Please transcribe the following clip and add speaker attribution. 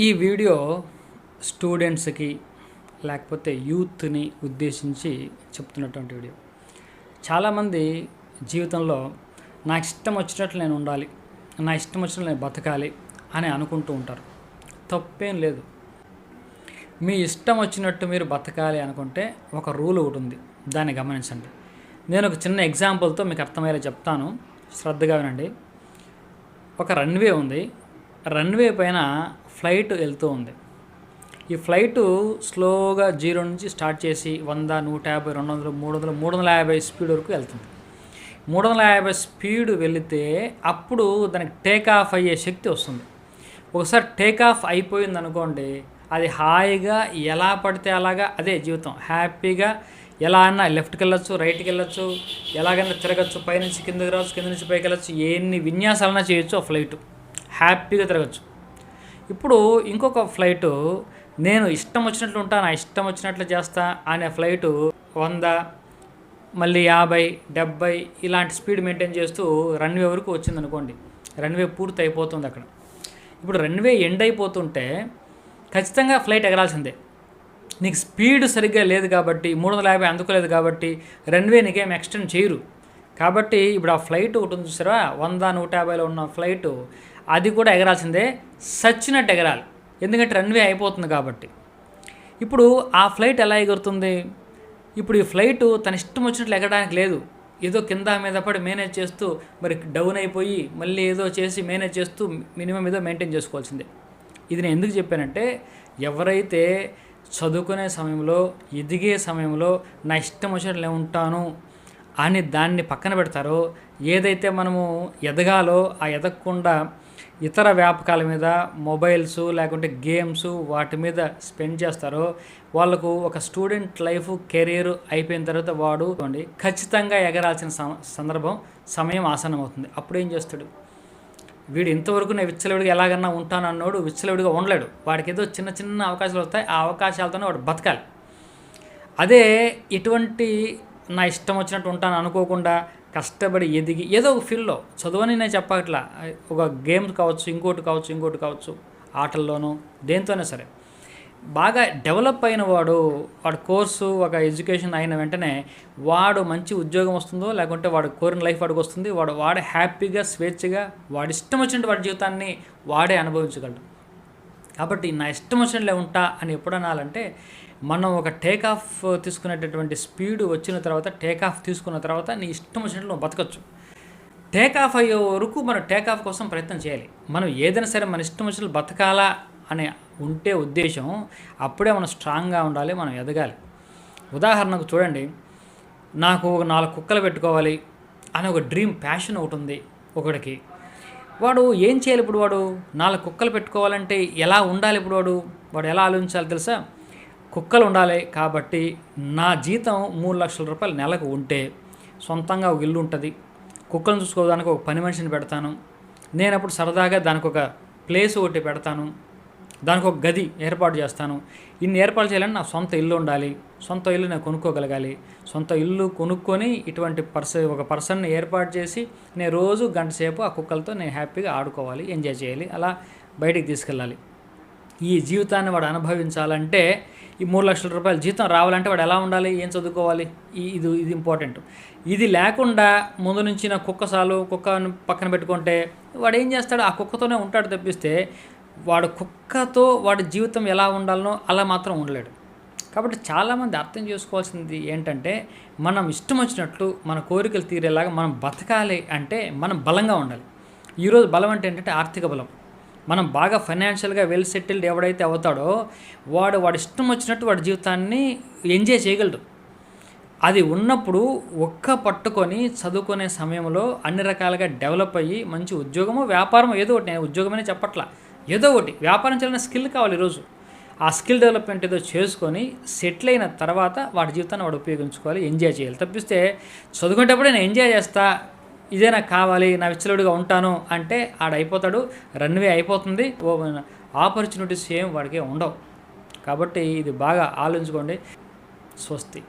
Speaker 1: ఈ వీడియో స్టూడెంట్స్కి లేకపోతే యూత్ని ఉద్దేశించి చెప్తున్నటువంటి వీడియో. చాలామంది జీవితంలో నాకు ఇష్టం వచ్చినట్లు నేను ఉండాలి, నా ఇష్టం వచ్చినట్లు నేను బతకాలి అని అనుకుంటూ ఉంటారు. తప్పేం లేదు. మీ ఇష్టం వచ్చినట్టు మీరు బతకాలి అనుకుంటే ఒక రూల్ ఒకటి ఉంది, దాన్ని గమనించండి. నేను ఒక చిన్న ఎగ్జాంపుల్తో మీకు అర్థమయ్యేలా చెప్తాను, శ్రద్ధగా వినండి. ఒక రన్వే ఉంది, రన్వే పైన ఫ్లైట్ వెళ్తూ ఉంది. ఈ ఫ్లైటు స్లోగా 0 నుంచి స్టార్ట్ చేసి 100, 150, 200, 300, 350 స్పీడ్ వరకు వెళ్తుంది. 350 స్పీడ్ వెళితే అప్పుడు దానికి టేక్ ఆఫ్ అయ్యే శక్తి వస్తుంది. ఒకసారి టేక్ ఆఫ్ అయిపోయింది అనుకోండి, అది హాయిగా ఎలా పడితే అలాగా, అదే జీవితం. హ్యాపీగా ఎలా అన్నా లెఫ్ట్కి వెళ్ళొచ్చు, రైట్కి వెళ్ళొచ్చు, ఎలాగైనా తిరగచ్చు, పైనుంచి కిందకి రావచ్చు, కింద నుంచి పైకి వెళ్ళచ్చు, ఎన్ని విన్యాసాలన్నా చేయొచ్చు. ఆ ఫ్లైట్ హ్యాపీగా తిరగచ్చు. ఇప్పుడు ఇంకొక ఫ్లైటు, నేను ఇష్టం వచ్చినట్లు ఉంటా, నా ఇష్టం వచ్చినట్లు చేస్తా అనే ఫ్లైటు 100, మళ్ళీ 50, 70 ఇలాంటి స్పీడ్ మెయింటైన్ చేస్తూ రన్వే వరకు వచ్చిందనుకోండి. రన్వే పూర్తి అయిపోతుంది అక్కడ. ఇప్పుడు రన్వే ఎండ్ అయిపోతుంటే ఖచ్చితంగా ఫ్లైట్ ఎగరాల్సిందే. నీకు స్పీడ్ సరిగ్గా లేదు కాబట్టి, 350 అందుకోలేదు కాబట్టి రన్వే నీకేం ఎక్స్టెండ్ చేయరు. కాబట్టి ఇప్పుడు ఆ ఫ్లైట్ ఒకటి ఉంది చూసారా, 100, 150లో ఉన్న ఫ్లైటు, అది కూడా ఎగరాల్సిందే. సచ్చినట్టు ఎగరాలి, ఎందుకంటే రన్వే అయిపోతుంది కాబట్టి. ఇప్పుడు ఆ ఫ్లైట్ ఎలా ఎగురుతుంది? ఇప్పుడు ఈ ఫ్లైటు తన ఇష్టం వచ్చినట్లు ఎగరడానికి లేదు. ఏదో కింద మీద పడి మేనేజ్ చేస్తూ, మరి డౌన్ అయిపోయి మళ్ళీ ఏదో చేసి మేనేజ్ చేస్తూ మినిమం ఏదో మెయింటైన్ చేసుకోవాల్సిందే. ఇది నేను ఎందుకు చెప్పానంటే, ఎవరైతే చదువుకునే సమయంలో, ఎదిగే సమయంలో నా ఇష్టం వచ్చినట్లు ఉంటాను అని దాన్ని పక్కన పెడతారో, ఏదైతే మనము ఎదగాలో ఆ ఎదగకుండా ఇతర వ్యాపకాల మీద, మొబైల్స్ లేకుంటే గేమ్స్ వాటి మీద స్పెండ్ చేస్తారో, వాళ్ళకు ఒక స్టూడెంట్ లైఫ్ కెరీర్ అయిపోయిన తర్వాత వాడు ఖచ్చితంగా ఎగరాల్సిన సమయం ఆసనం అవుతుంది. అప్పుడు ఏం చేస్తాడు? వీడు ఇంతవరకు నేను విచ్చలవిడిగా ఎలాగన్నా ఉంటాను అన్నోడు విచ్చలవిడిగా ఉండలేడు. వాడికి ఏదో చిన్న చిన్న అవకాశాలు వస్తాయి, ఆ అవకాశాలతోనే వాడు బతకాలి. అదే ఇటువంటి నా ఇష్టం వచ్చినట్టు ఉంటాను అనుకోకుండా కష్టపడి ఎదిగి ఏదో ఒక ఫీల్డ్లో, చదువని నేను చెప్పట్లా, ఒక గేమ్ కావచ్చు, ఇంకోటి కావచ్చు, ఆటల్లోనూ దేంతోనే సరే బాగా డెవలప్ అయిన వాడు కోర్సు, ఒక ఎడ్యుకేషన్ అయిన వెంటనే వాడు మంచి ఉద్యోగం వస్తుందో, లేకుంటే వాడు కోరిన లైఫ్ వాడికి వస్తుంది. వాడు హ్యాపీగా, స్వేచ్ఛగా, వాడి ఇష్టం వచ్చినట్టు వాడి జీవితాన్ని వాడే అనుభవించగలడు. కాబట్టి నా ఇష్టం వచ్చినట్లే ఉంటా అని ఎప్పుడు అనాలంటే, మనం ఒక టేక్ ఆఫ్ తీసుకునేటటువంటి స్పీడ్ వచ్చిన తర్వాత, టేక్ ఆఫ్ తీసుకున్న తర్వాత నీ ఇష్టం వచ్చినట్లు నువ్వు బతకచ్చు. టేక్ ఆఫ్ అయ్యే వరకు మనం టేక్ ఆఫ్ కోసం ప్రయత్నం చేయాలి. మనం ఏదైనా సరే మన ఇష్టం వచ్చినట్లు బతకాలా అనే ఉంటే ఉద్దేశం, అప్పుడే మనం స్ట్రాంగ్గా ఉండాలి, మనం ఎదగాలి. ఉదాహరణకు చూడండి, నాకు ఒక 4 కుక్కలు పెట్టుకోవాలి అని ఒక డ్రీమ్, ప్యాషన్ ఒకటి ఉంది ఒకడికి. వాడు ఏం చేయాలి? ఇప్పుడు వాడు 4 కుక్కలు పెట్టుకోవాలంటే ఎలా ఉండాలి? ఇప్పుడు వాడు ఎలా ఆలోచించాలి తెలుసా? కుక్కలు ఉండాలి కాబట్టి నా జీతం 3 లక్షల రూపాయలు నెలకు ఉంటే, సొంతంగా ఒక ఇల్లు ఉంటుంది, కుక్కలను చూసుకోవడానికి ఒక పని మనిషిని పెడతాను, నేను అప్పుడు సరదాగా దానికి ఒక ప్లేస్ ఒకటి పెడతాను, దానికి ఒక గది ఏర్పాటు చేస్తాను. ఇన్ని ఏర్పాటు చేయాలని నా సొంత ఇల్లు ఉండాలి, సొంత ఇల్లు నేను కొనుక్కోగలగాలి. సొంత ఇల్లు కొనుక్కొని ఇటువంటి ఒక పర్సన్ని ఏర్పాటు చేసి నేను రోజు గంట సేపు ఆ కుక్కలతో నేను హ్యాపీగా ఆడుకోవాలి, ఎంజాయ్ చేయాలి, అలా బయటికి తీసుకెళ్ళాలి. ఈ జీవితాన్ని వాడు అనుభవించాలంటే, ఈ 3 లక్షల రూపాయల జీతం రావాలంటే వాడు ఎలా ఉండాలి, ఏం చదువుకోవాలి? ఇది ఇంపార్టెంట్. ఇది లేకుండా ముందు నుంచి నా కుక్కను పక్కన పెట్టుకుంటే వాడు ఏం చేస్తాడు? ఆ కుక్కతోనే ఉంటాడు తప్పిస్తే వాడు కుక్కతో వాడి జీవితం ఎలా ఉండాలనో అలా మాత్రం ఉండలేడు. కాబట్టి చాలామంది అర్థం చేసుకోవాల్సింది ఏంటంటే, మనం ఇష్టం వచ్చినట్లు మన కోరికలు తీరేలాగా మనం బతకాలి అంటే మనం బలంగా ఉండాలి. ఈరోజు బలం అంటే ఏంటంటే ఆర్థిక బలం. మనం బాగా ఫైనాన్షియల్గా వెల్ సెటిల్డ్ ఎవడైతే అవుతాడో వాడు ఇష్టం వచ్చినట్టు వాడి జీవితాన్ని ఎంజాయ్ చేయగలడు. అది ఉన్నప్పుడు పట్టుకొని చదువుకునే సమయంలో అన్ని రకాలుగా డెవలప్ అయ్యి మంచి ఉద్యోగమో, వ్యాపారమో, ఏదో ఒకటి, నేను ఉద్యోగమనే చెప్పట్లా, ఏదో ఒకటి వ్యాపారం చేయాలనే స్కిల్ కావాలి ఈరోజు. ఆ స్కిల్ డెవలప్మెంట్ ఏదో చేసుకొని సెటిల్ అయిన తర్వాత వాడి జీవితాన్ని వాడు ఉపయోగించుకోవాలి, ఎంజాయ్ చేయాలి. తప్పిస్తే చదువుకునేటప్పుడే నేను ఎంజాయ్ చేస్తా, ఇదే నాకు కావాలి, నా విచ్చలవిడిగా ఉంటాను అంటే ఆడైపోతాడు, రన్వే అయిపోతుంది, ఆపర్చునిటీస్ ఏం వాడికి ఉండవు. కాబట్టి ఇది బాగా ఆలోచించుకోండి. స్వస్తి.